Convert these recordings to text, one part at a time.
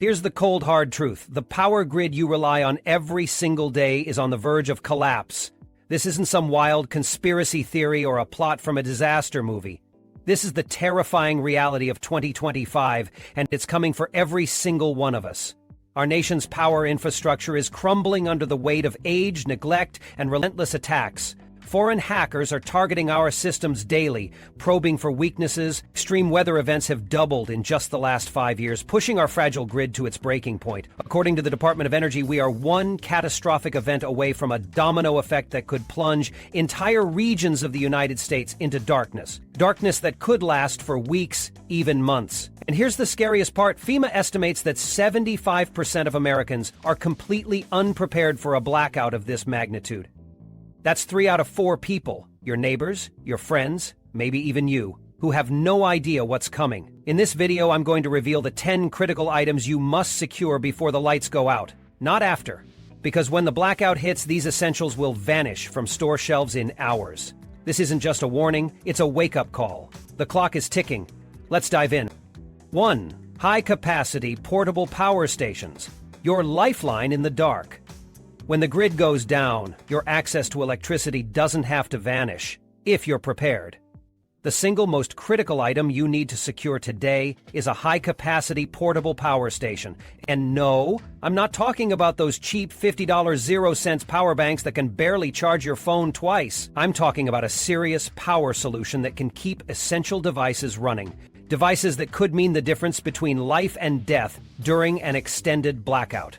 Here's the cold, hard truth. The power grid you rely on every single day is on the verge of collapse. This isn't some wild conspiracy theory or a plot from a disaster movie. This is the terrifying reality of 2025, and it's coming for every single one of us. Our nation's power infrastructure is crumbling under the weight of age, neglect, and relentless attacks. Foreign hackers are targeting our systems daily, probing for weaknesses. Extreme weather events have doubled in just the last 5 years, pushing our fragile grid to its breaking point. According to the Department of Energy, we are one catastrophic event away from a domino effect that could plunge entire regions of the United States into darkness. Darkness that could last for weeks, even months. And here's the scariest part. FEMA estimates that 75% of Americans are completely unprepared for a blackout of this magnitude. That's 3 out of 4 people, your neighbors, your friends, maybe even you, who have no idea what's coming. In this video, I'm going to reveal the 10 critical items you must secure before the lights go out, not after. Because when the blackout hits, these essentials will vanish from store shelves in hours. This isn't just a warning, it's a wake-up call. The clock is ticking. Let's dive in. 1. High-capacity portable power stations. Your lifeline in the dark. When the grid goes down, your access to electricity doesn't have to vanish, if you're prepared. The single most critical item you need to secure today is a high-capacity portable power station. And no, I'm not talking about those cheap $50 0-cents power banks that can barely charge your phone twice. I'm talking about a serious power solution that can keep essential devices running. Devices that could mean the difference between life and death during an extended blackout.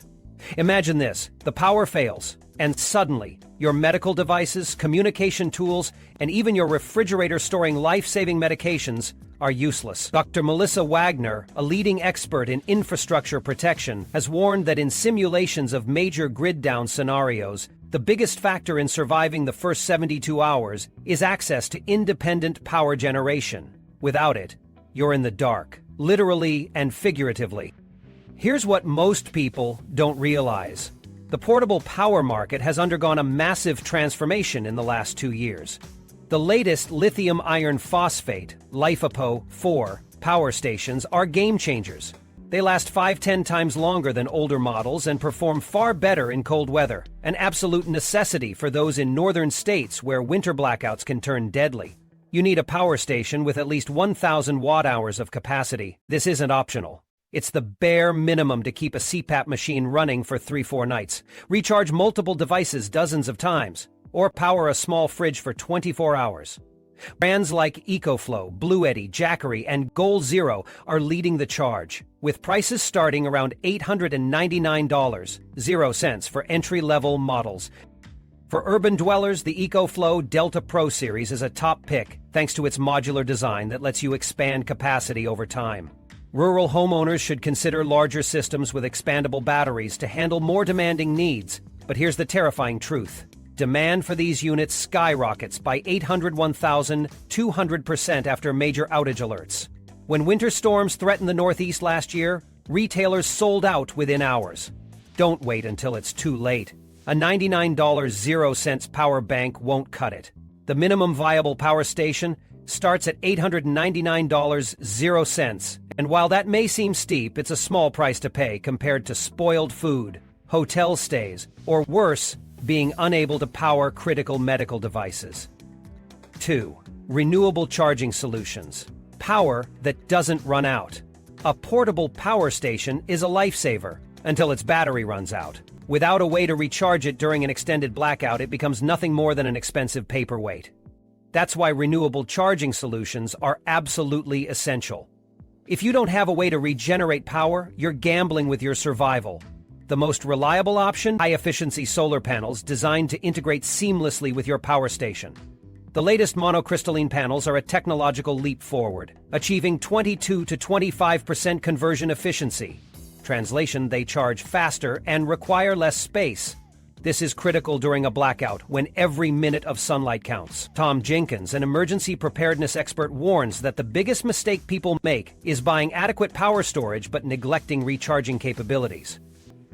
Imagine this, the power fails, and suddenly, your medical devices, communication tools, and even your refrigerator storing life-saving medications are useless. Dr. Melissa Wagner, a leading expert in infrastructure protection, has warned that in simulations of major grid-down scenarios, the biggest factor in surviving the first 72 hours is access to independent power generation. Without it, you're in the dark, literally and figuratively. Here's what most people don't realize. The portable power market has undergone a massive transformation in the last 2 years. The latest lithium iron phosphate, LiFePO4, power stations are game changers. They last 5-10 times longer than older models and perform far better in cold weather, an absolute necessity for those in northern states where winter blackouts can turn deadly. You need a power station with at least 1,000 watt-hours of capacity. This isn't optional. It's the bare minimum to keep a CPAP machine running for 3-4 nights, recharge multiple devices dozens of times, or power a small fridge for 24 hours. Brands like EcoFlow, Blue Eddy, Jackery, and Goal Zero are leading the charge, with prices starting around $899, 0 cents for entry-level models. For urban dwellers, the EcoFlow Delta Pro series is a top pick thanks to its modular design that lets you expand capacity over time. Rural homeowners should consider larger systems with expandable batteries to handle more demanding needs. But here's the terrifying truth. Demand for these units skyrockets by 801,200% after major outage alerts. When winter storms threatened the Northeast last year, retailers sold out within hours. Don't wait until it's too late. A $99 0 cents power bank won't cut it. The minimum viable power station starts at $899 0 cents. And while that may seem steep, it's a small price to pay compared to spoiled food, hotel stays, or worse, being unable to power critical medical devices. 2. Renewable charging solutions. Power that doesn't run out. A portable power station is a lifesaver until its battery runs out. Without a way to recharge it during an extended blackout, it becomes nothing more than an expensive paperweight. That's why renewable charging solutions are absolutely essential. If you don't have a way to regenerate power, you're gambling with your survival. The most reliable option? High-efficiency solar panels designed to integrate seamlessly with your power station. The latest monocrystalline panels are a technological leap forward, achieving 22 to 25% conversion efficiency. Translation, they charge faster and require less space. This is critical during a blackout when every minute of sunlight counts. Tom Jenkins, an emergency preparedness expert, warns that the biggest mistake people make is buying adequate power storage but neglecting recharging capabilities.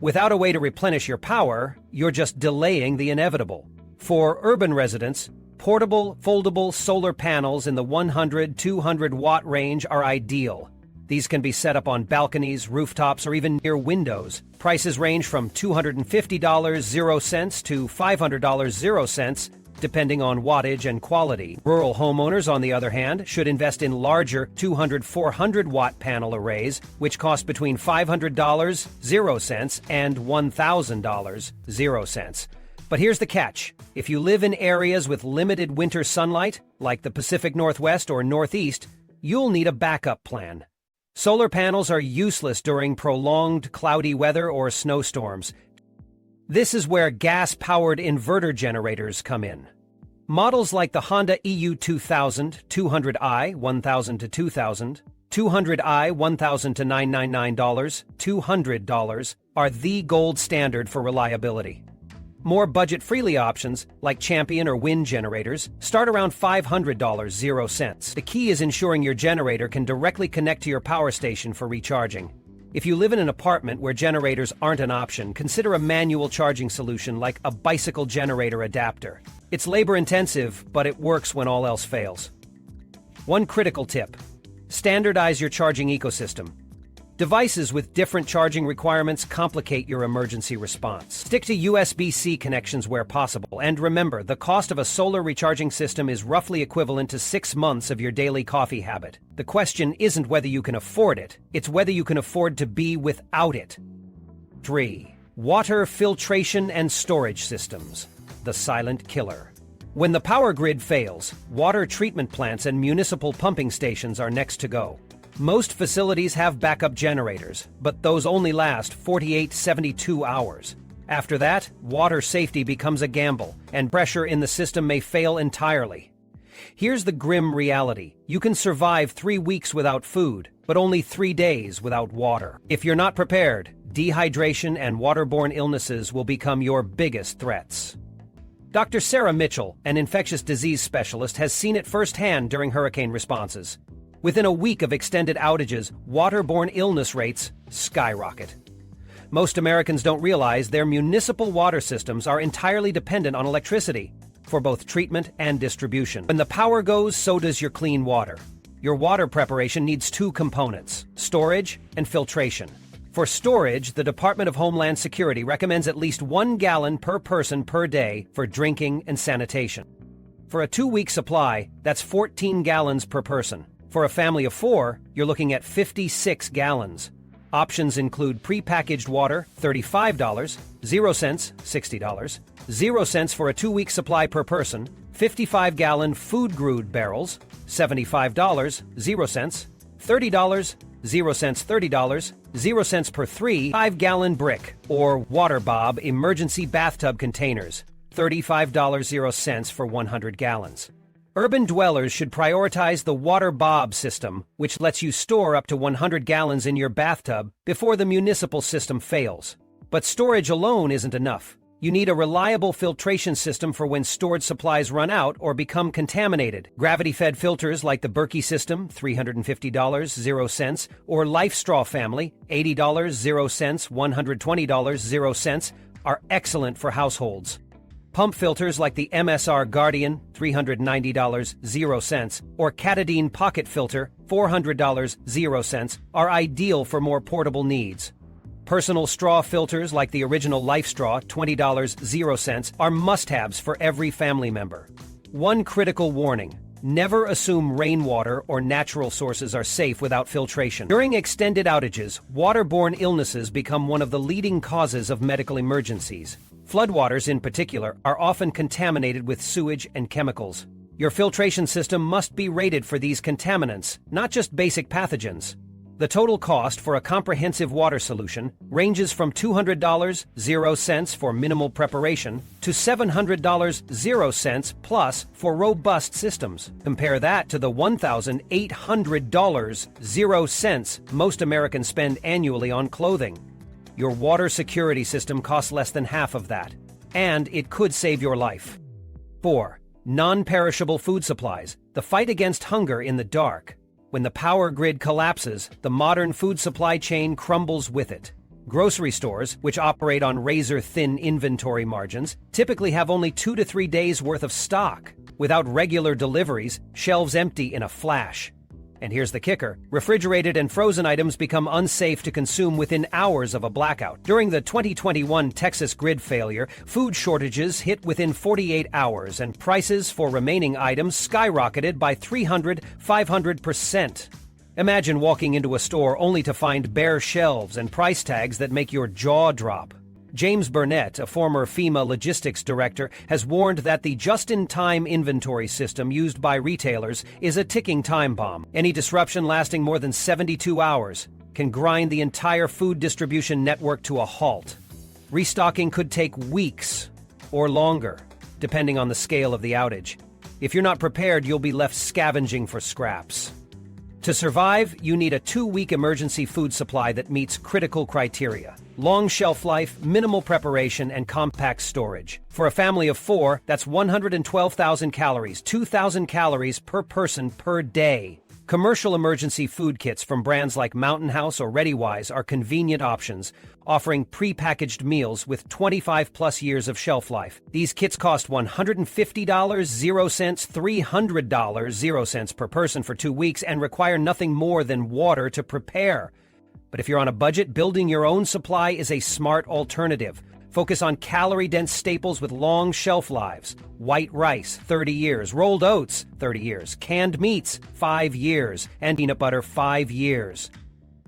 Without a way to replenish your power, you're just delaying the inevitable. For urban residents, portable, foldable solar panels in the 100-200 watt range are ideal. These can be set up on balconies, rooftops, or even near windows. Prices range from $250.00 to $500.00, depending on wattage and quality. Rural homeowners, on the other hand, should invest in larger 200-400 watt panel arrays, which cost between $500.00 and $1,000.00. But here's the catch. If you live in areas with limited winter sunlight, like the Pacific Northwest or Northeast, you'll need a backup plan. Solar panels are useless during prolonged cloudy weather or snowstorms. This is where gas-powered inverter generators come in. Models like the Honda EU 2000, 200i, $1,000 to $2,000, 200i, $1,000 to $999, $200 are the gold standard for reliability. More budget-friendly options, like Champion or Wind generators, start around $500.00. The key is ensuring your generator can directly connect to your power station for recharging. If you live in an apartment where generators aren't an option, consider a manual charging solution like a bicycle generator adapter. It's labor-intensive, but it works when all else fails. One critical tip: standardize your charging ecosystem. Devices with different charging requirements complicate your emergency response. Stick to USB-C connections where possible, and remember, the cost of a solar recharging system is roughly equivalent to 6 months of your daily coffee habit. The question isn't whether you can afford it, it's whether you can afford to be without it. 3. Water filtration and storage systems. The silent killer. When the power grid fails, water treatment plants and municipal pumping stations are next to go. Most facilities have backup generators, but those only last 48-72 hours. After that, water safety becomes a gamble, and pressure in the system may fail entirely. Here's the grim reality. You can survive 3 weeks without food, but only 3 days without water. If you're not prepared, dehydration and waterborne illnesses will become your biggest threats. Dr. Sarah Mitchell, an infectious disease specialist, has seen it firsthand during hurricane responses. Within a week of extended outages, waterborne illness rates skyrocket. Most Americans don't realize their municipal water systems are entirely dependent on electricity for both treatment and distribution. When the power goes, so does your clean water. Your water preparation needs 2 components: storage and filtration. For storage, the Department of Homeland Security recommends at least 1 gallon per person per day for drinking and sanitation. For a 2-week supply, that's 14 gallons per person. For a family of 4, you're looking at 56 gallons. Options include prepackaged water, $35, 0 cents, $60, 0 cents for a 2-week supply per person, 55-gallon food-grade barrels, $75, 0 cents, $30, 0 cents, $30, 0 cents per 5-gallon brick, or water bob emergency bathtub containers, $35, 0 cents for 100 gallons. Urban dwellers should prioritize the water bob system, which lets you store up to 100 gallons in your bathtub before the municipal system fails. But storage alone isn't enough. You need a reliable filtration system for when stored supplies run out or become contaminated. Gravity-fed filters like the Berkey system, $350, 0 cents, or Life Straw family, $80, 0 cents, $120, 0 cents, are excellent for households. Pump filters like the MSR Guardian, $390, 0 cents, or Katadyn Pocket Filter, $400, 0 cents, are ideal for more portable needs. Personal straw filters like the original Life Straw, $20, 0 cents, are must-haves for every family member. One critical warning: never assume rainwater or natural sources are safe without filtration. During extended outages, waterborne illnesses become one of the leading causes of medical emergencies. Floodwaters, in particular, are often contaminated with sewage and chemicals. Your filtration system must be rated for these contaminants, not just basic pathogens. The total cost for a comprehensive water solution ranges from $200, 0 cents for minimal preparation, to $700, 0 cents plus for robust systems. Compare that to the $1,800, 0 cents most Americans spend annually on clothing. Your water security system costs less than half of that, and it could save your life. 4. Non-perishable food supplies, the fight against hunger in the dark. When the power grid collapses, the modern food supply chain crumbles with it. Grocery stores, which operate on razor-thin inventory margins, typically have only 2 to 3 days' worth of stock. Without regular deliveries, shelves empty in a flash. And here's the kicker. Refrigerated and frozen items become unsafe to consume within hours of a blackout. During the 2021 Texas grid failure, food shortages hit within 48 hours, and prices for remaining items skyrocketed by 500%. Imagine walking into a store only to find bare shelves and price tags that make your jaw drop. James Burnett, a former FEMA logistics director, has warned that the just-in-time inventory system used by retailers is a ticking time bomb. Any disruption lasting more than 72 hours can grind the entire food distribution network to a halt. Restocking could take weeks or longer, depending on the scale of the outage. If you're not prepared, you'll be left scavenging for scraps. To survive, you need a 2-week emergency food supply that meets critical criteria: long shelf life, minimal preparation, and compact storage. For a family of 4, that's 112,000 calories, 2,000 calories per person per day. Commercial emergency food kits from brands like Mountain House or ReadyWise are convenient options, offering pre-packaged meals with 25-plus years of shelf life. These kits cost $150, 0 cents, $300, 0 cents per person for 2 weeks, and require nothing more than water to prepare. But if you're on a budget, building your own supply is a smart alternative. Focus on calorie-dense staples with long shelf lives. White rice, 30 years. Rolled oats, 30 years. Canned meats, 5 years. And peanut butter, 5 years.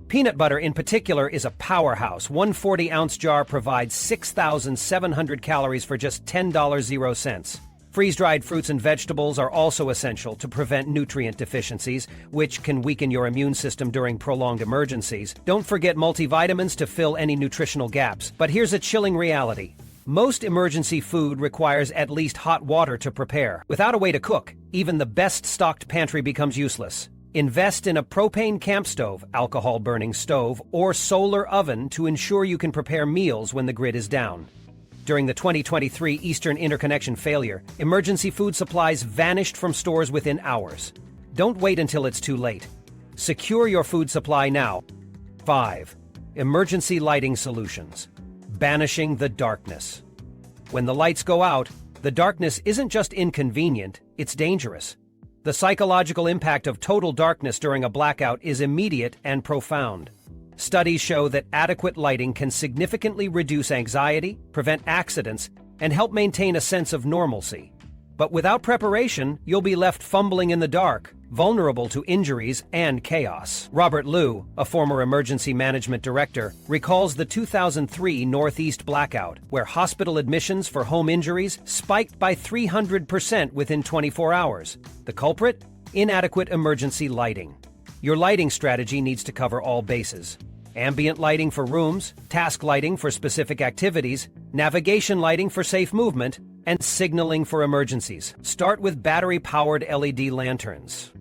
Peanut butter in particular is a powerhouse. One 40-ounce jar provides 6,700 calories for just $10, 0 cents. Freeze-dried fruits and vegetables are also essential to prevent nutrient deficiencies, which can weaken your immune system during prolonged emergencies. Don't forget multivitamins to fill any nutritional gaps. But here's a chilling reality. Most emergency food requires at least hot water to prepare. Without a way to cook, even the best-stocked pantry becomes useless. Invest in a propane camp stove, alcohol-burning stove, or solar oven to ensure you can prepare meals when the grid is down. During the 2023 Eastern Interconnection failure, emergency food supplies vanished from stores within hours. Don't wait until it's too late. Secure your food supply now. 5. Emergency lighting solutions. Banishing the darkness. When the lights go out, the darkness isn't just inconvenient, it's dangerous. The psychological impact of total darkness during a blackout is immediate and profound. Studies show that adequate lighting can significantly reduce anxiety, prevent accidents, and help maintain a sense of normalcy. But without preparation, you'll be left fumbling in the dark, vulnerable to injuries and chaos. Robert Liu, a former emergency management director, recalls the 2003 Northeast blackout, where hospital admissions for home injuries spiked by 300% within 24 hours. The culprit? Inadequate emergency lighting. Your lighting strategy needs to cover all bases. Ambient lighting for rooms, task lighting for specific activities, navigation lighting for safe movement, and signaling for emergencies. Start with battery-powered LED lanterns.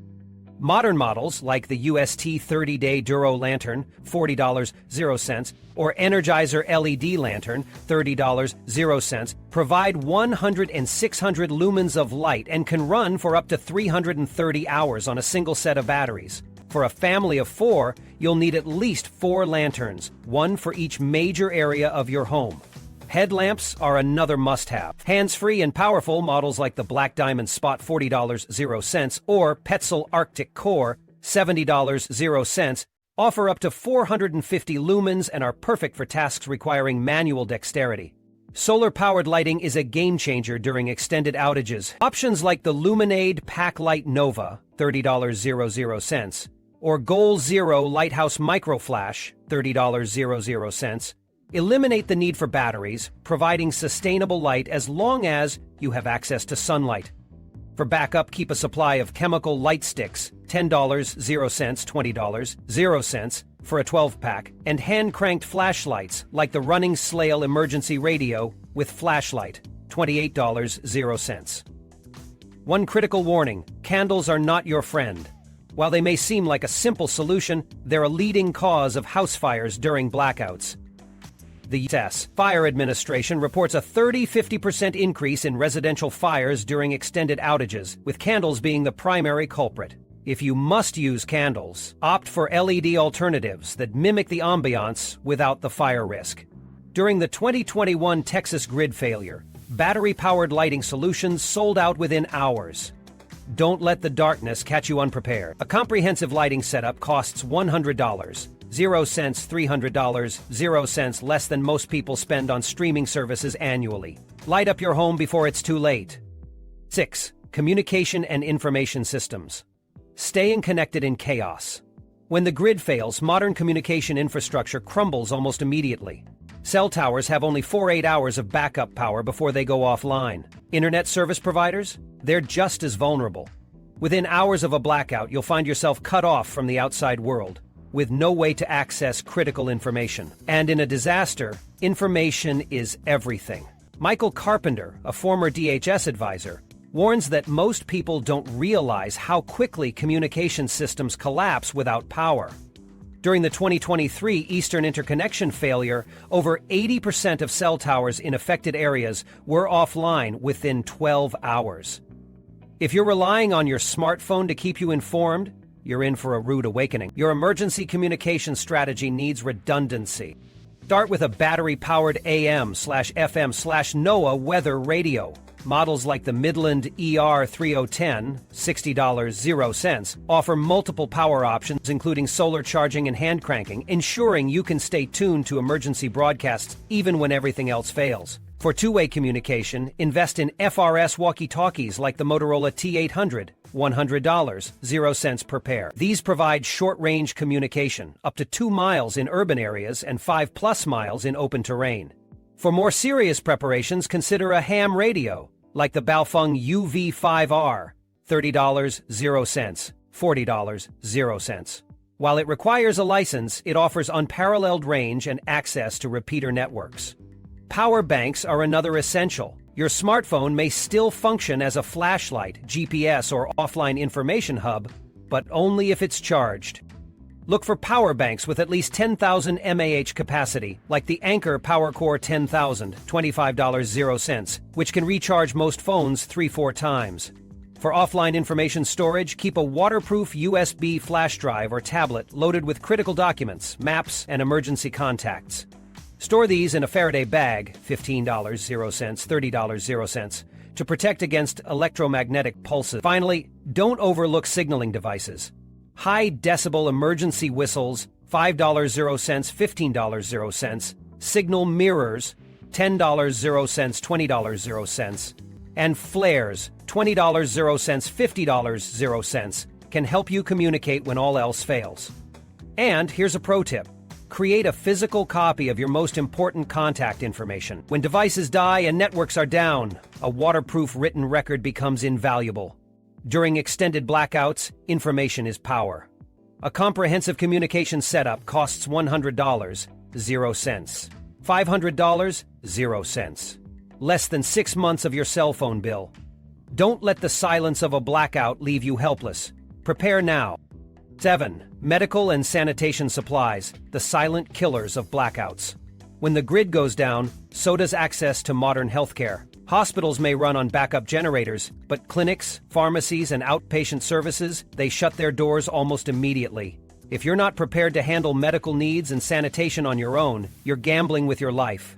Modern models like the UST 30-day Duro lantern, $40, 0 cents, or Energizer LED lantern, $30, 0 cents, provide 100 and 600 lumens of light and can run for up to 330 hours on a single set of batteries. For a family of 4, you'll need at least 4 lanterns, one for each major area of your home. Headlamps are another must-have. Hands-free and powerful models like the Black Diamond Spot, $40, 0 cents, or Petzl Arctic Core, $70, 0 cents, offer up to 450 lumens and are perfect for tasks requiring manual dexterity. Solar-powered lighting is a game-changer during extended outages. Options like the Luminade Pack Light Nova, $30, 0 cents, or Goal Zero Lighthouse Micro Flash, $30, 0 cents, eliminate the need for batteries, providing sustainable light as long as you have access to sunlight. For backup, keep a supply of chemical light sticks, $10, 0 cents, $20, 0 cents, for a 12-pack, and hand-cranked flashlights like the Running Slail emergency radio with flashlight, $28, 0 cents. One critical warning: candles are not your friend. While they may seem like a simple solution, they're a leading cause of house fires during blackouts. The U.S. Fire Administration reports a 30–50% increase in residential fires during extended outages, with candles being the primary culprit. If you must use candles, opt for LED alternatives that mimic the ambiance without the fire risk. During the 2021 Texas grid failure, battery-powered lighting solutions sold out within hours. Don't let the darkness catch you unprepared. A comprehensive lighting setup costs $100. 0 cents, $300, 0 cents less than most people spend on streaming services annually. Light up your home before it's too late. 6. Communication and information systems. Staying connected in chaos. When the grid fails, modern communication infrastructure crumbles almost immediately. Cell towers have only 8 hours of backup power before they go offline. Internet service providers? They're just as vulnerable. Within hours of a blackout, you'll find yourself cut off from the outside world, with no way to access critical information. And in a disaster, information is everything. Michael Carpenter, a former DHS advisor, warns that most people don't realize how quickly communication systems collapse without power. During the 2023 Eastern Interconnection failure, over 80% of cell towers in affected areas were offline within 12 hours. If you're relying on your smartphone to keep you informed, you're in for a rude awakening. Your emergency communication strategy needs redundancy. Start with a battery-powered AM/FM/NOAA weather radio. Models like the Midland ER3010, $60, 0 cents, offer multiple power options including solar charging and hand cranking, ensuring you can stay tuned to emergency broadcasts even when everything else fails. For two-way communication, invest in FRS walkie-talkies like the Motorola T800, $100, 0 cents per pair. These provide short-range communication, up to 2 miles in urban areas and 5+ miles in open terrain. For more serious preparations, consider a ham radio, like the Baofeng UV5R, $30, 0 cents, $40, 0 cents. While it requires a license, it offers unparalleled range and access to repeater networks. Power banks are another essential. Your smartphone may still function as a flashlight, GPS, or offline information hub, but only if it's charged. Look for power banks with at least 10,000 mAh capacity, like the Anker PowerCore 10,000, $25, 0 cents, which can recharge most phones 3-4 times. For offline information storage, keep a waterproof USB flash drive or tablet loaded with critical documents, maps, and emergency contacts. Store these in a Faraday bag, $15, 0 cents, $30, 0 cents, to protect against electromagnetic pulses. Finally, don't overlook signaling devices. High-decibel emergency whistles, $5, 0 cents, $15, 0 cents, signal mirrors, $10, 0 cents, $20, 0 cents, and flares, $20, 0 cents, $50, 0 cents, can help you communicate when all else fails. And here's a pro tip. Create a physical copy of your most important contact information. When devices die and networks are down, a waterproof written record becomes invaluable. During extended blackouts, information is power. A comprehensive communication setup costs $100, 0 cents. $500, 0 cents. Less than 6 months of your cell phone bill. Don't let the silence of a blackout leave you helpless. Prepare now. 7. Medical and sanitation supplies, the silent killers of blackouts. When the grid goes down, so does access to modern healthcare. Hospitals may run on backup generators, but clinics, pharmacies, and outpatient services, they shut their doors almost immediately. If you're not prepared to handle medical needs and sanitation on your own, you're gambling with your life.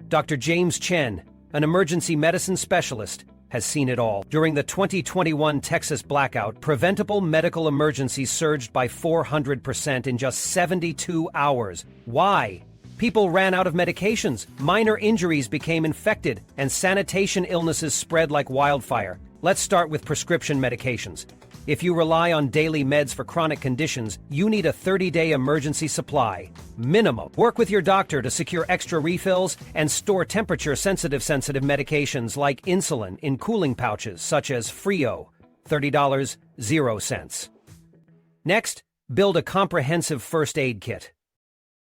Dr. James Chen, an emergency medicine specialist, has seen it all. During the 2021 Texas blackout, preventable medical emergencies surged by 400% in just 72 hours. Why? People ran out of medications, minor injuries became infected, and sanitation illnesses spread like wildfire. Let's start with prescription medications. If you rely on daily meds for chronic conditions, you need a 30-day emergency supply. Minimum. Work with your doctor to secure extra refills and store temperature-sensitive medications like insulin in cooling pouches such as Frio, $30, 0 cents. Next, build a comprehensive first aid kit.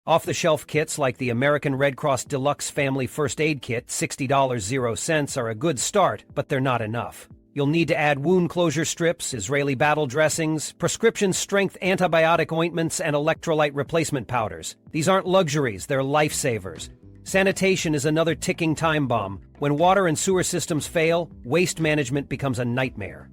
Off-the-shelf kits like the American Red Cross Deluxe Family First Aid Kit, $60, 0 cents, are a good start, but they're not enough. You'll need to add wound closure strips, Israeli battle dressings, prescription-strength antibiotic ointments, and electrolyte replacement powders. These aren't luxuries, they're lifesavers. Sanitation is another ticking time bomb. When water and sewer systems fail, waste management becomes a nightmare.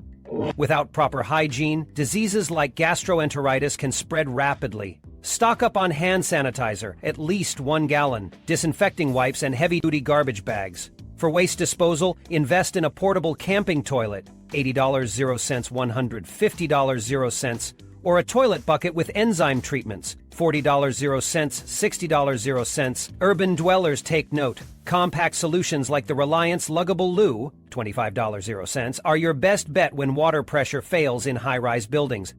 Without proper hygiene, diseases like gastroenteritis can spread rapidly. Stock up on hand sanitizer, at least 1 gallon, disinfecting wipes, and heavy-duty garbage bags. For waste disposal, invest in a portable camping toilet. $80 0 cents, $150 0 cents, or a toilet bucket with enzyme treatments, $40 0 cents, $60 0 cents. Urban dwellers take note. Compact solutions like the Reliance Luggable Loo, $25 0 cents, are your best bet when water pressure fails in high-rise buildings.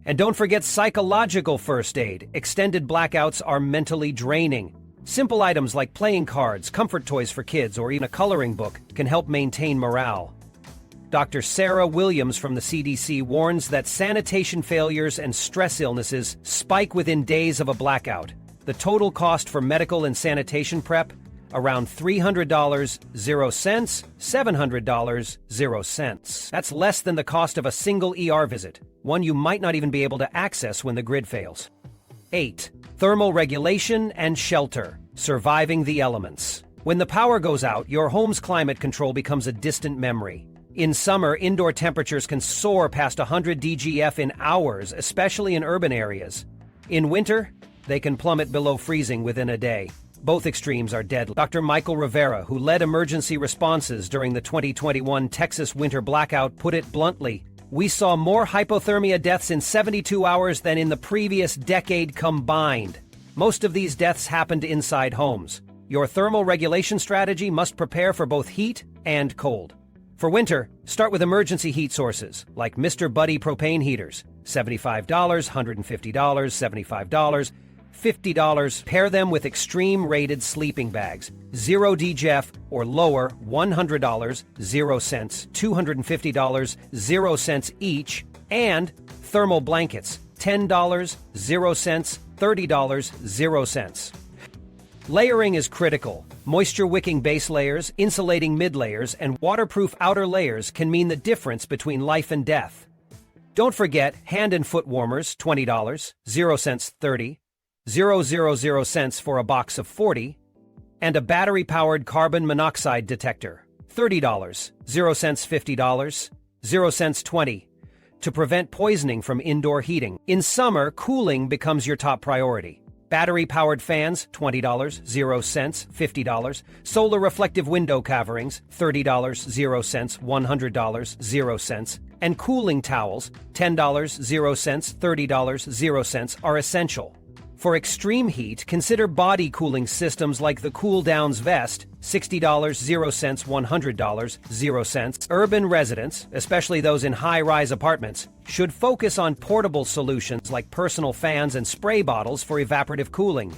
And don't forget psychological first aid. Extended blackouts are mentally draining. Simple items like playing cards, comfort toys for kids, or even a coloring book can help maintain morale. Dr. Sarah Williams from the CDC warns that sanitation failures and stress illnesses spike within days of a blackout. The total cost for medical and sanitation prep? Around $300 0 cents, $700 0 cents. That's less than the cost of a single ER visit, one you might not even be able to access when the grid fails. 8. Thermal regulation and shelter. Surviving the elements. When the power goes out, your home's climate control becomes a distant memory. In summer, indoor temperatures can soar past 100 DGF in hours, especially in urban areas. In winter, they can plummet below freezing within a day. Both extremes are deadly. Dr. Michael Rivera, who led emergency responses during the 2021 Texas winter blackout, put it bluntly, "We saw more hypothermia deaths in 72 hours than in the previous decade combined. Most of these deaths happened inside homes. Your thermal regulation strategy must prepare for both heat and cold." For winter, start with emergency heat sources, like Mr. Buddy propane heaters, $75, $150, $75, $50. Pair them with extreme-rated sleeping bags, 0 DGF or lower, $100, 0 cents, $250, 0 cents each, and thermal blankets, $10, 0 cents, $30, 0 cents. Layering is critical. Moisture-wicking base layers, insulating mid-layers, and waterproof outer layers can mean the difference between life and death. Don't forget hand and foot warmers, $20, 0 cents, 30, 0 cents for a box of 40, and a battery-powered carbon monoxide detector, $30, 0 cents, $50, 0 cents, 20, to prevent poisoning from indoor heating. In summer, cooling becomes your top priority. Battery-powered fans, $20, 0 cents, $50. Solar reflective window coverings, $30, 0 cents, $100, 0 cents. And cooling towels, $10, 0 cents, $30, 0 cents, are essential. For extreme heat, consider body cooling systems like the Cool Downs vest, $60, 0 cents, $100, 0 cents. Urban residents, especially those in high-rise apartments, should focus on portable solutions like personal fans and spray bottles for evaporative cooling.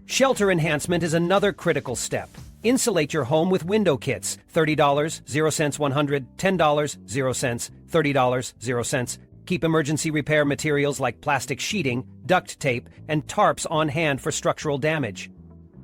Shelter enhancement is another critical step. Insulate your home with window kits, $30, 0 cents, $100, $10, 0 cents, $30, 0 cents. Keep emergency repair materials like plastic sheeting, duct tape, and tarps on hand for structural damage.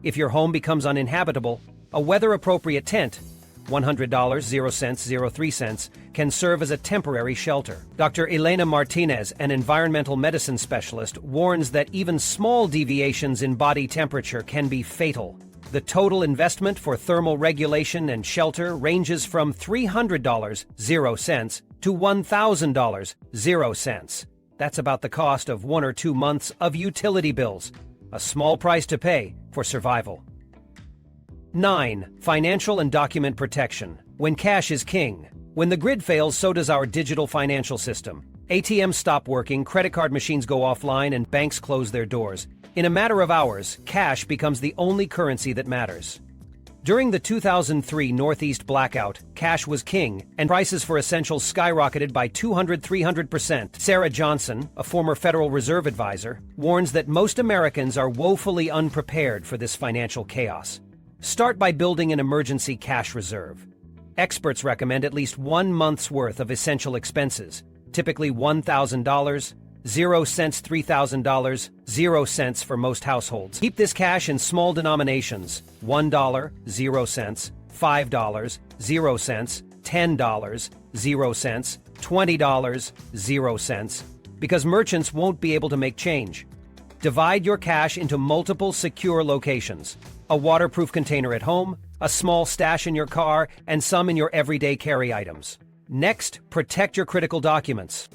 If your home becomes uninhabitable, a weather-appropriate tent, $100, 0 cents, 03 cents, can serve as a temporary shelter. Dr. Elena Martinez, an environmental medicine specialist, warns that even small deviations in body temperature can be fatal. The total investment for thermal regulation and shelter ranges from $300, 0 cents, to $1,000, 0 cents. That's about the cost of 1 or 2 months of utility bills. A small price to pay for survival. 9. Financial and document protection. When cash is king. When the grid fails, so does our digital financial system. ATMs stop working, credit card machines go offline, and banks close their doors. In a matter of hours, cash becomes the only currency that matters. During the 2003 Northeast blackout, cash was king, and prices for essentials skyrocketed by 200–300%. Sarah Johnson, a former Federal Reserve advisor, warns that most Americans are woefully unprepared for this financial chaos. Start by building an emergency cash reserve. Experts recommend at least 1 month's worth of essential expenses, typically $1,000, 0 cents, $3,000, 0 cents for most households. Keep this cash in small denominations: $1, 0 cents, $5, 0 cents, $10, 0 cents, $20, 0 cents, because merchants won't be able to make change. Divide your cash into multiple secure locations: a waterproof container at home, a small stash in your car, and some in your everyday carry items. Next, protect your critical documents.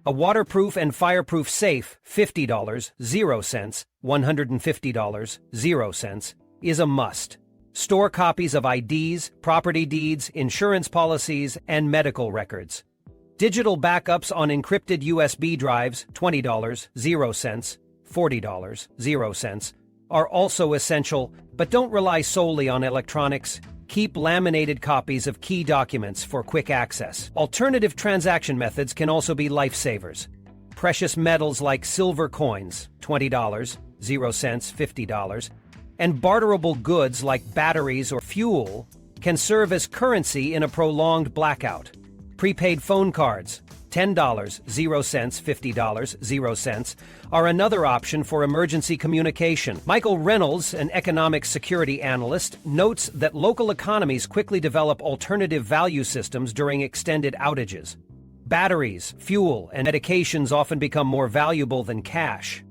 A waterproof and fireproof safe, $50, 0 cents, $150, 0 cents, is a must. Store copies of IDs, property deeds, insurance policies, and medical records. Digital backups on encrypted USB drives, $20, 0 cents, $40, 0 cents, are also essential, but don't rely solely on electronics. Keep laminated copies of key documents for quick access. Alternative transaction methods can also be lifesavers. Precious metals like silver coins, $20, 0 cents, $50, and barterable goods like batteries or fuel can serve as currency in a prolonged blackout. Prepaid phone cards, $10, 0 cents, $50, 0 cents, are another option for emergency communication. Michael Reynolds, an economic security analyst, notes that local economies quickly develop alternative value systems during extended outages. Batteries, fuel, and medications often become more valuable than cash.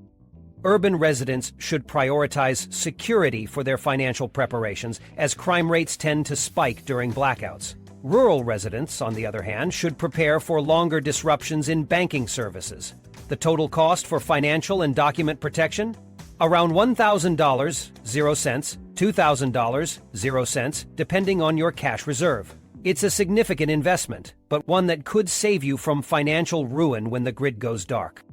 Urban residents should prioritize security for their financial preparations, as crime rates tend to spike during blackouts. Rural residents, on the other hand, should prepare for longer disruptions in banking services. The total cost for financial and document protection? Around $1,000, 0 cents, $2,000, 0 cents, depending on your cash reserve. It's a significant investment, but one that could save you from financial ruin when the grid goes dark.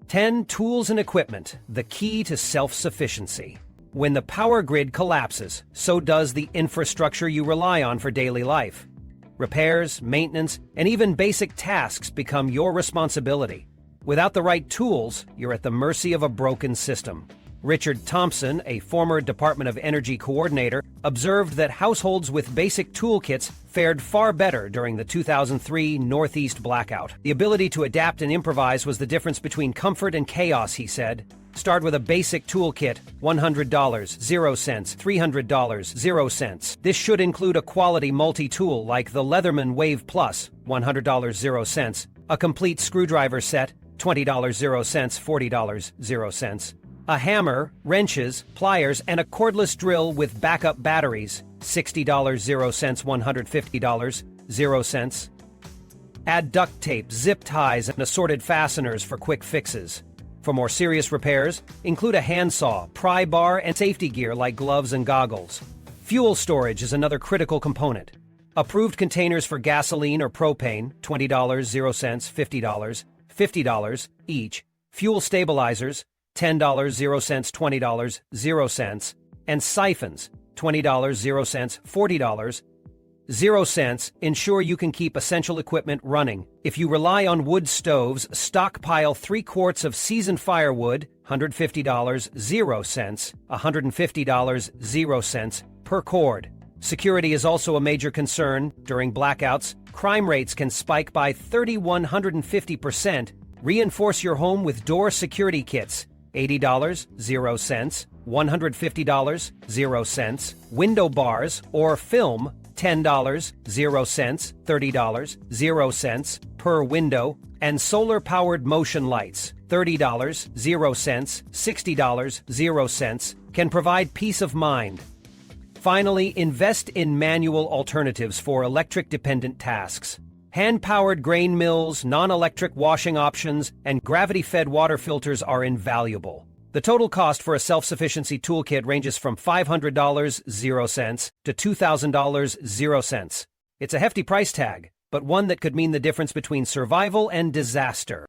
10. Tools and equipment, the key to self-sufficiency. When the power grid collapses, so does the infrastructure you rely on for daily life. Repairs, maintenance, and even basic tasks become your responsibility. Without the right tools, you're at the mercy of a broken system. Richard Thompson, a former Department of Energy coordinator, observed that households with basic toolkits fared far better during the 2003 Northeast blackout. The ability to adapt and improvise was the difference between comfort and chaos, he said. Start with a basic toolkit, $100, 0 cents, $300, 0 cents. This should include a quality multi-tool like the Leatherman Wave Plus, $100, 0 cents, a complete screwdriver set, $20, 0 cents, $40, 0 cents. A hammer, wrenches, pliers, and a cordless drill with backup batteries, $60, 0 cents, $150, 0 cents. Add duct tape, zip ties, and assorted fasteners for quick fixes. For more serious repairs, include a handsaw, pry bar, and safety gear like gloves and goggles. Fuel storage is another critical component. Approved containers for gasoline or propane, $20, 0 cents, $50, $50 each. Fuel stabilizers, $10, 0 cents, $20, 0 cents. And siphons, $20, 0 cents, $40, 0 cents, ensure you can keep essential equipment running. If you rely on wood stoves, stockpile 3 quarts of seasoned firewood, $150, 0 cents, $150, 0 cents per cord. Security is also a major concern. During blackouts, crime rates can spike by 3,150%. Reinforce your home with door security kits, $80, 0 cents, $150, 0 cents, window bars or film, $10, 0 cents, $30, 0 cents per window, and solar-powered motion lights, $30, 0 cents, $60, 0 cents, can provide peace of mind. Finally, invest in manual alternatives for electric-dependent tasks. Hand-powered grain mills, non-electric washing options, and gravity-fed water filters are invaluable. The total cost for a self-sufficiency toolkit ranges from $500, 0 cents, to $2,000, 0 cents. It's a hefty price tag, but one that could mean the difference between survival and disaster.